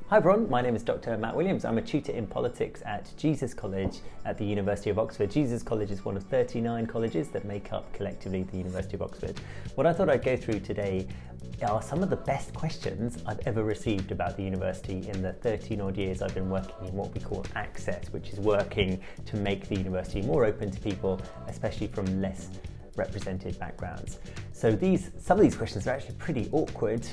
Hi everyone, my name is Dr. Matt Williams. I'm a tutor in politics at Jesus College at the University of Oxford. Jesus College is one of 39 colleges that make up collectively the University of Oxford. What I thought I'd go through today are some of the best questions I've ever received about the university in the 13 odd years I've been working in what we call Access, which is working to make the university more open to people, especially from less represented backgrounds. So some of these questions are actually pretty awkward.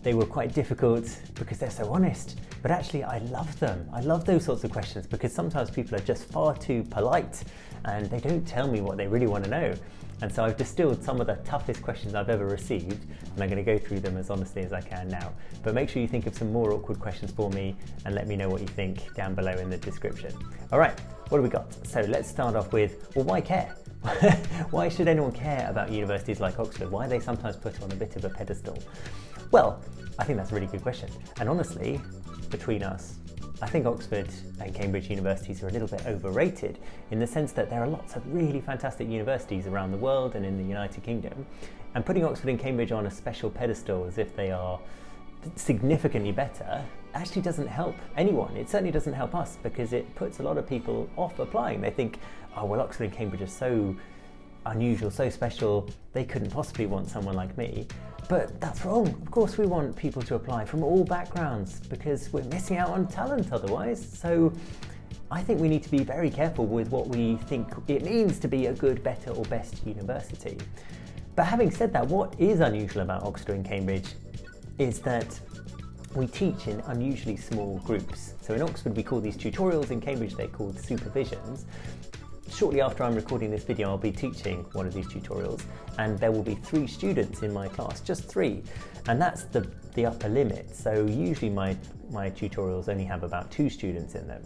They were quite difficult because they're so honest, but actually I love them. I love those sorts of questions because sometimes people are just far too polite and they don't tell me what they really want to know. And so I've distilled some of the toughest questions I've ever received, and I'm going to go through them as honestly as I can now. But make sure you think of some more awkward questions for me and let me know what you think down below in the description. All right, what do we got? So let's start off with, well, why care? Why should anyone care about universities like Oxford? Why are they sometimes put on a bit of a pedestal? Well, I think that's a really good question. And honestly, between us, I think Oxford and Cambridge universities are a little bit overrated in the sense that there are lots of really fantastic universities around the world and in the United Kingdom. And putting Oxford and Cambridge on a special pedestal as if they are significantly better actually doesn't help anyone. It certainly doesn't help us because it puts a lot of people off applying. They think, oh, well, Oxford and Cambridge are so unusual, so special, they couldn't possibly want someone like me. But that's wrong. Of course we want people to apply from all backgrounds because we're missing out on talent otherwise. So I think we need to be very careful with what we think it means to be a good, better or best university. But having said that, what is unusual about Oxford and Cambridge is that we teach in unusually small groups. So in Oxford we call these tutorials, in Cambridge they're called supervisions. Shortly after I'm recording this video, I'll be teaching one of these tutorials and there will be 3 students in my class, just 3. And that's the upper limit. So usually my tutorials only have about 2 students in them.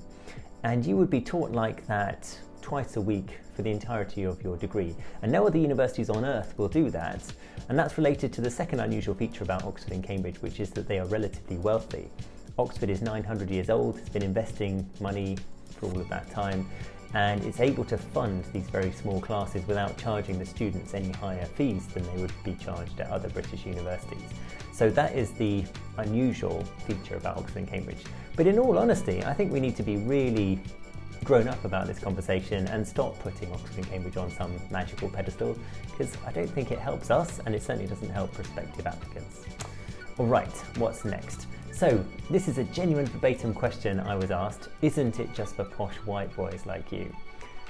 And you would be taught like that twice a week for the entirety of your degree. And no other universities on earth will do that. And that's related to the second unusual feature about Oxford and Cambridge, which is that they are relatively wealthy. Oxford is 900 years old, it's been investing money for all of that time, and it's able to fund these very small classes without charging the students any higher fees than they would be charged at other British universities. So that is the unusual feature about Oxford and Cambridge. But in all honesty, I think we need to be really grown up about this conversation and stop putting Oxford and Cambridge on some magical pedestal, because I don't think it helps us and it certainly doesn't help prospective applicants. All right, what's next? So this is a genuine verbatim question I was asked. Isn't it just for posh white boys like you?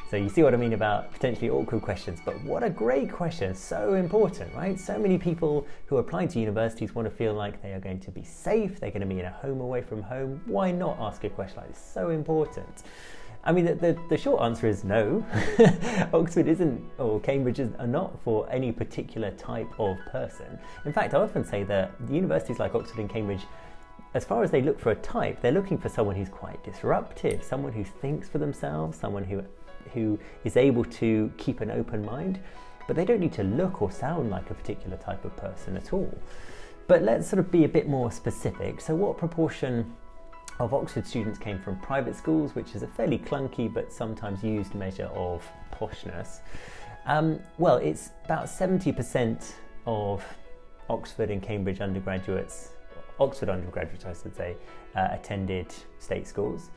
So you see what I mean about potentially awkward questions, but what a great question, so important, right? So many people who are applying to universities want to feel like they are going to be safe, they're going to be in a home away from home. Why not ask a question like this? So important. I mean, the short answer is no. Oxford isn't, or Cambridge are not for any particular type of person. In fact, I often say that the universities like Oxford and Cambridge, as far as they look for a type, they're looking for someone who's quite disruptive, someone who thinks for themselves, someone who is able to keep an open mind, but they don't need to look or sound like a particular type of person at all. But let's sort of be a bit more specific. So what proportion of Oxford students came from private schools, which is a fairly clunky but sometimes used measure of poshness? Well, it's about 70% of Oxford and Cambridge undergraduates, Oxford undergraduates I should say, attended state schools,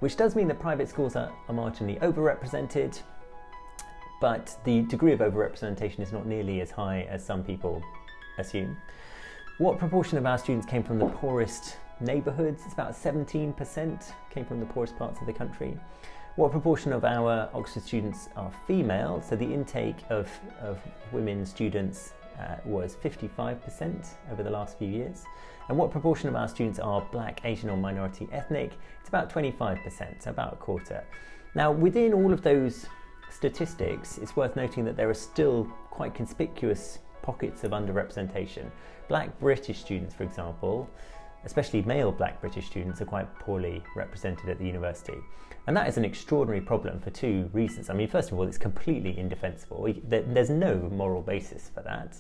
which does mean that private schools are marginally overrepresented, but the degree of overrepresentation is not nearly as high as some people assume. What proportion of our students came from the poorest neighbourhoods? It's about 17% came from the poorest parts of the country. What proportion of our Oxford students are female? So the intake of women students was 55% over the last few years. And what proportion of our students are Black, Asian or minority ethnic? It's about 25%, so about a quarter. Now, within all of those statistics, it's worth noting that there are still quite conspicuous pockets of underrepresentation. Black British students, for example, especially male Black British students, are quite poorly represented at the university. And that is an extraordinary problem for 2 reasons. I mean, first of all, it's completely indefensible. There's no moral basis for that.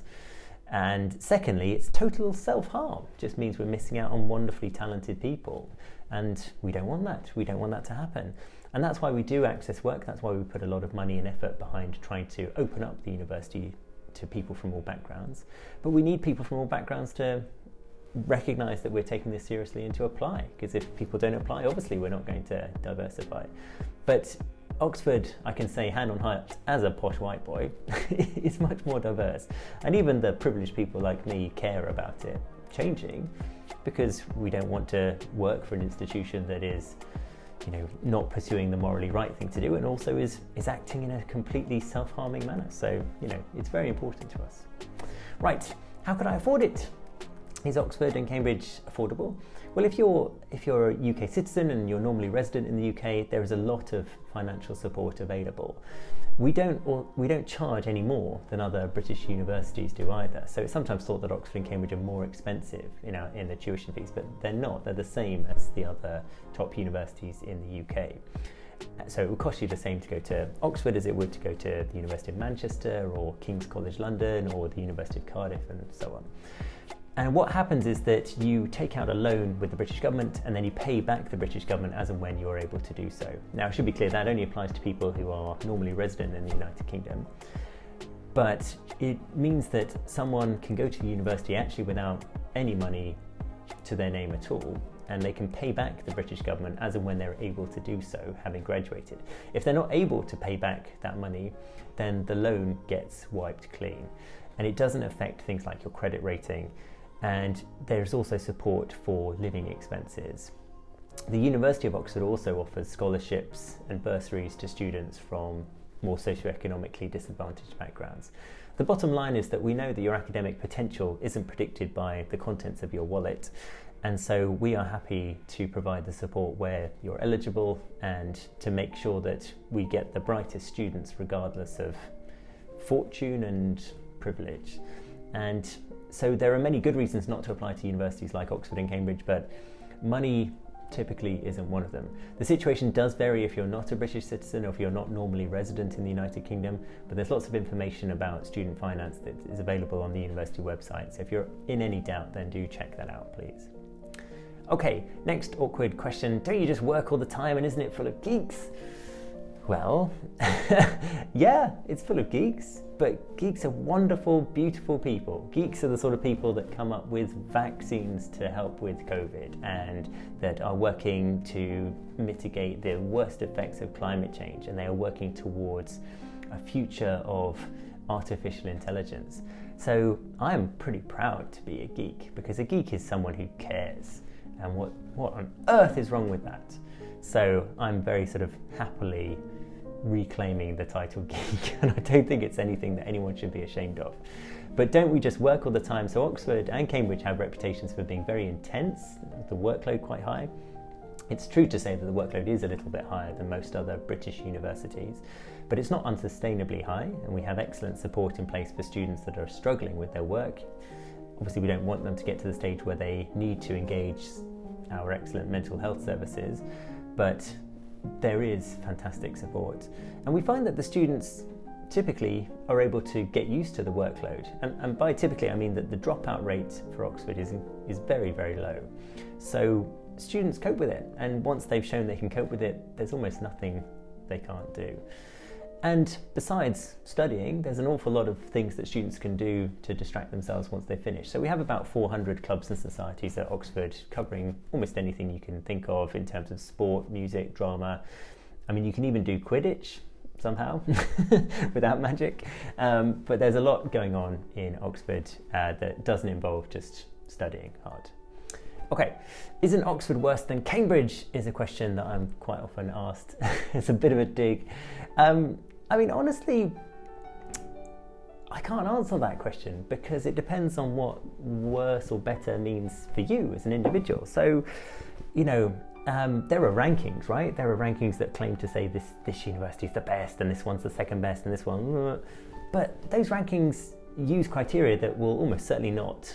And secondly, it's total self-harm. It just means we're missing out on wonderfully talented people. And we don't want that. We don't want that to happen. And that's why we do Access work. That's why we put a lot of money and effort behind trying to open up the university to people from all backgrounds. But we need people from all backgrounds to recognise that we're taking this seriously and to apply, because if people don't apply, obviously we're not going to diversify. But Oxford, I can say hand on heart, as a posh white boy, is much more diverse. And even the privileged people like me care about it changing, because we don't want to work for an institution that is, not pursuing the morally right thing to do, and also is acting in a completely self-harming manner. So, it's very important to us. Right, how could I afford it? Is Oxford and Cambridge affordable? Well, if you're a UK citizen and you're normally resident in the UK, there is a lot of financial support available. We don't charge any more than other British universities do either. So it's sometimes thought that Oxford and Cambridge are more expensive in the tuition fees, but they're not. They're the same as the other top universities in the UK. So it would cost you the same to go to Oxford as it would to go to the University of Manchester or King's College London or the University of Cardiff and so on. And what happens is that you take out a loan with the British government and then you pay back the British government as and when you're able to do so. Now, it should be clear that only applies to people who are normally resident in the United Kingdom. But it means that someone can go to the university actually without any money to their name at all, and they can pay back the British government as and when they're able to do so, having graduated. If they're not able to pay back that money, then the loan gets wiped clean. And it doesn't affect things like your credit rating. And there's also support for living expenses. The University of Oxford also offers scholarships and bursaries to students from more socioeconomically disadvantaged backgrounds. The bottom line is that we know that your academic potential isn't predicted by the contents of your wallet, and so we are happy to provide the support where you're eligible and to make sure that we get the brightest students regardless of fortune and privilege. And so there are many good reasons not to apply to universities like Oxford and Cambridge, but money typically isn't one of them. The situation does vary if you're not a British citizen or if you're not normally resident in the United Kingdom, but there's lots of information about student finance that is available on the university website. So if you're in any doubt, then do check that out, please. Okay, next awkward question. Don't you just work all the time and isn't it full of geeks? Well, yeah, it's full of geeks, but geeks are wonderful, beautiful people. Geeks are the sort of people that come up with vaccines to help with COVID and that are working to mitigate the worst effects of climate change, and they are working towards a future of artificial intelligence. So I'm pretty proud to be a geek, because a geek is someone who cares. And what on earth is wrong with that? So I'm very sort of happily reclaiming the title geek, and I don't think it's anything that anyone should be ashamed of. But don't we just work all the time? So Oxford and Cambridge have reputations for being very intense, the workload quite high. It's true to say that the workload is a little bit higher than most other British universities, but it's not unsustainably high, and we have excellent support in place for students that are struggling with their work. Obviously, we don't want them to get to the stage where they need to engage our excellent mental health services, but there is fantastic support. And we find that the students typically are able to get used to the workload. And by typically, I mean that the dropout rate for Oxford is very, very low. So students cope with it. And once they've shown they can cope with it, there's almost nothing they can't do. And besides studying, there's an awful lot of things that students can do to distract themselves once they finish. So we have about 400 clubs and societies at Oxford, covering almost anything you can think of in terms of sport, music, drama. I mean, you can even do Quidditch somehow without magic. But there's a lot going on in Oxford that doesn't involve just studying hard. Okay, isn't Oxford worse than Cambridge is a question that I'm quite often asked. It's a bit of a dig. I mean, honestly, I can't answer that question because it depends on what worse or better means for you as an individual. So, there are rankings, right? There are rankings that claim to say this university is the best and this one's the second best and this one, but those rankings use criteria that will almost certainly not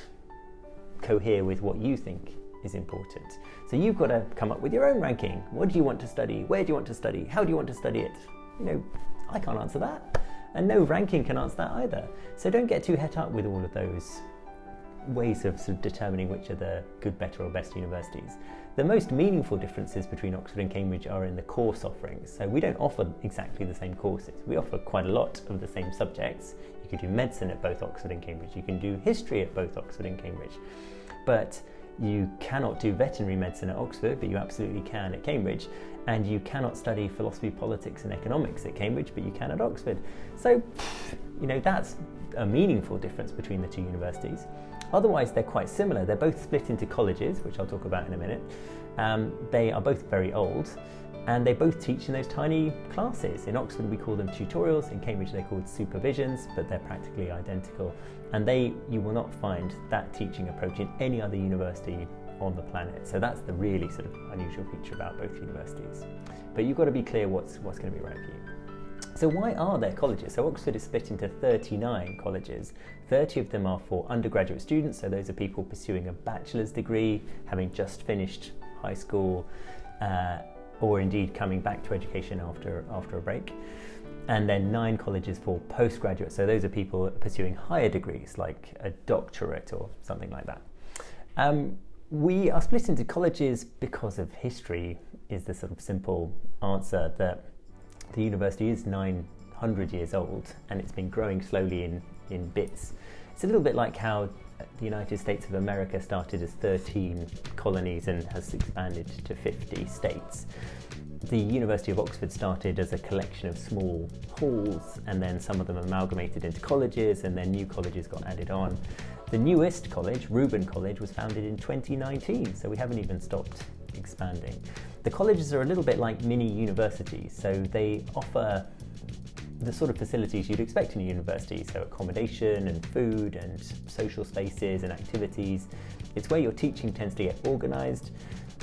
cohere with what you think is important. So you've got to come up with your own ranking. What do you want to study? Where do you want to study? How do you want to study it? I can't answer that, and no ranking can answer that either. So don't get too het up with all of those ways of sort of determining which are the good, better or best universities. The most meaningful differences between Oxford and Cambridge are in the course offerings. So we don't offer exactly the same courses. We offer quite a lot of the same subjects. You can do medicine at both Oxford and Cambridge. You can do history at both Oxford and Cambridge. But You cannot do veterinary medicine at Oxford, but you absolutely can at Cambridge. And you cannot study philosophy, politics and economics at Cambridge, but you can at Oxford. So, that's a meaningful difference between the two universities. Otherwise, they're quite similar. They're both split into colleges, which I'll talk about in a minute. They are both very old, and they both teach in those tiny classes. In Oxford, we call them tutorials. In Cambridge, they're called supervisions, but they're practically identical. And you will not find that teaching approach in any other university on the planet. So that's the really sort of unusual feature about both universities. But you've got to be clear what's going to be right for you. So why are there colleges? So Oxford is split into 39 colleges. 30 of them are for undergraduate students, so those are people pursuing a bachelor's degree, having just finished high school, or indeed coming back to education after a break. And then 9 colleges for postgraduate, so those are people pursuing higher degrees, like a doctorate or something like that. We are split into colleges because of history, is the sort of simple answer, that the university is 900 years old and it's been growing slowly in bits. It's a little bit like how the United States of America started as 13 colonies and has expanded to 50 states. The University of Oxford started as a collection of small halls, and then some of them amalgamated into colleges, and then new colleges got added on. The newest college, Reuben College, was founded in 2019, so we haven't even stopped expanding. The colleges are a little bit like mini universities, so they offer the sort of facilities you'd expect in a university, so accommodation and food and social spaces and activities. It's where your teaching tends to get organised,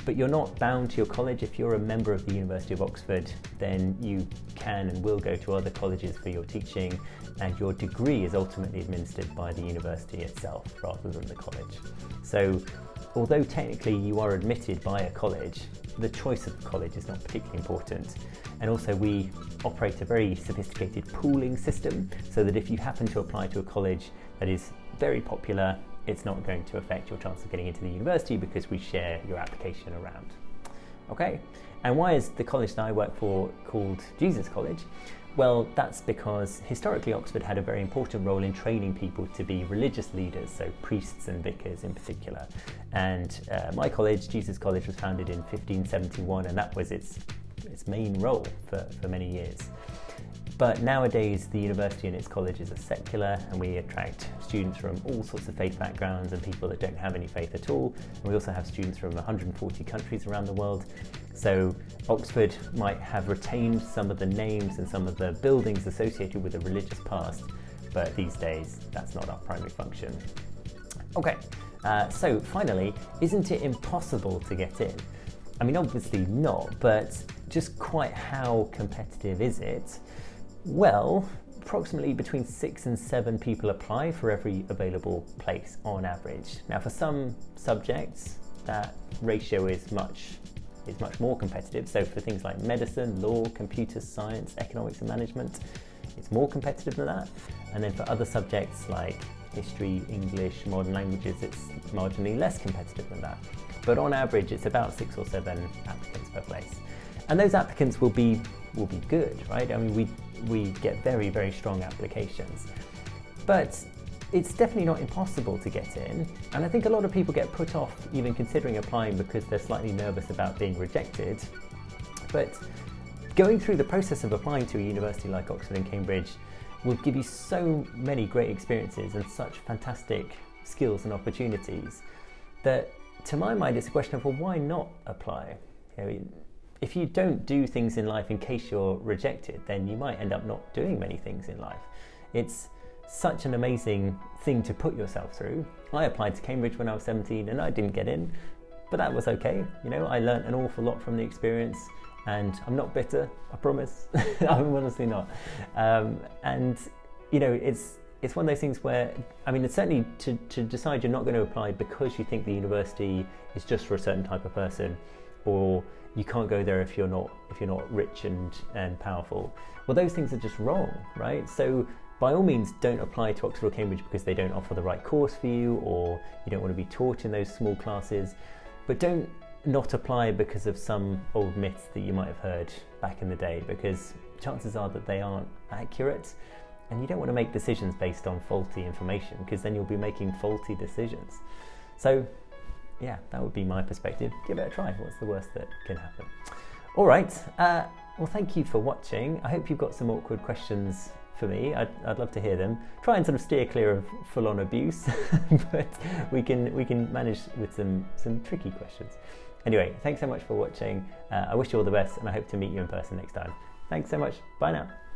but you're not bound to your college. If you're a member of the University of Oxford, then you can and will go to other colleges for your teaching, and your degree is ultimately administered by the university itself rather than the college. So although technically you are admitted by a college, the choice of the college is not particularly important. And also we operate a very sophisticated pooling system, so that if you happen to apply to a college that is very popular, it's not going to affect your chance of getting into the university because we share your application around. Okay, and why is the college that I work for called Jesus College? Well, that's because historically Oxford had a very important role in training people to be religious leaders, so priests and vicars in particular. And my college, Jesus College, was founded in 1571, and that was its main role for many years. But nowadays the university and its colleges are secular, and we attract students from all sorts of faith backgrounds and people that don't have any faith at all. And we also have students from 140 countries around the world. So Oxford might have retained some of the names and some of the buildings associated with a religious past, but these days that's not our primary function. Okay, so finally, isn't it impossible to get in? I mean, obviously not, but just quite how competitive is it? Well, approximately between 6 and 7 people apply for every available place on average. Now, for some subjects, that ratio is much more competitive. So for things like medicine, law, computer science, economics and management, it's more competitive than that. And then for other subjects like history, English, modern languages, it's marginally less competitive than that. But on average, it's about 6 or 7 applicants per place. And those applicants will be good, right? I mean, we get very, very strong applications. But it's definitely not impossible to get in. And I think a lot of people get put off even considering applying because they're slightly nervous about being rejected. But going through the process of applying to a university like Oxford and Cambridge will give you so many great experiences and such fantastic skills and opportunities that, to my mind, it's a question of, well, why not apply? If you don't do things in life in case you're rejected, then you might end up not doing many things in life. It's such an amazing thing to put yourself through. I applied to Cambridge when I was 17 and I didn't get in, but that was okay. I learned an awful lot from the experience, and I'm not bitter, I promise. I'm honestly not. It's one of those things where, it's certainly to decide you're not going to apply because you think the university is just for a certain type of person, or you can't go there if you're not rich and powerful. Well, those things are just wrong, right? So by all means, don't apply to Oxford or Cambridge because they don't offer the right course for you, or you don't want to be taught in those small classes. But don't not apply because of some old myths that you might have heard back in the day, because chances are that they aren't accurate, and you don't want to make decisions based on faulty information, because then you'll be making faulty decisions. So yeah, that would be my perspective. Give it a try. What's the worst that can happen? All right. Well, thank you for watching. I hope you've got some awkward questions for me. I'd love to hear them. Try and sort of steer clear of full-on abuse, but we can manage with some tricky questions. Anyway, thanks so much for watching. I wish you all the best, and I hope to meet you in person next time. Thanks so much. Bye now.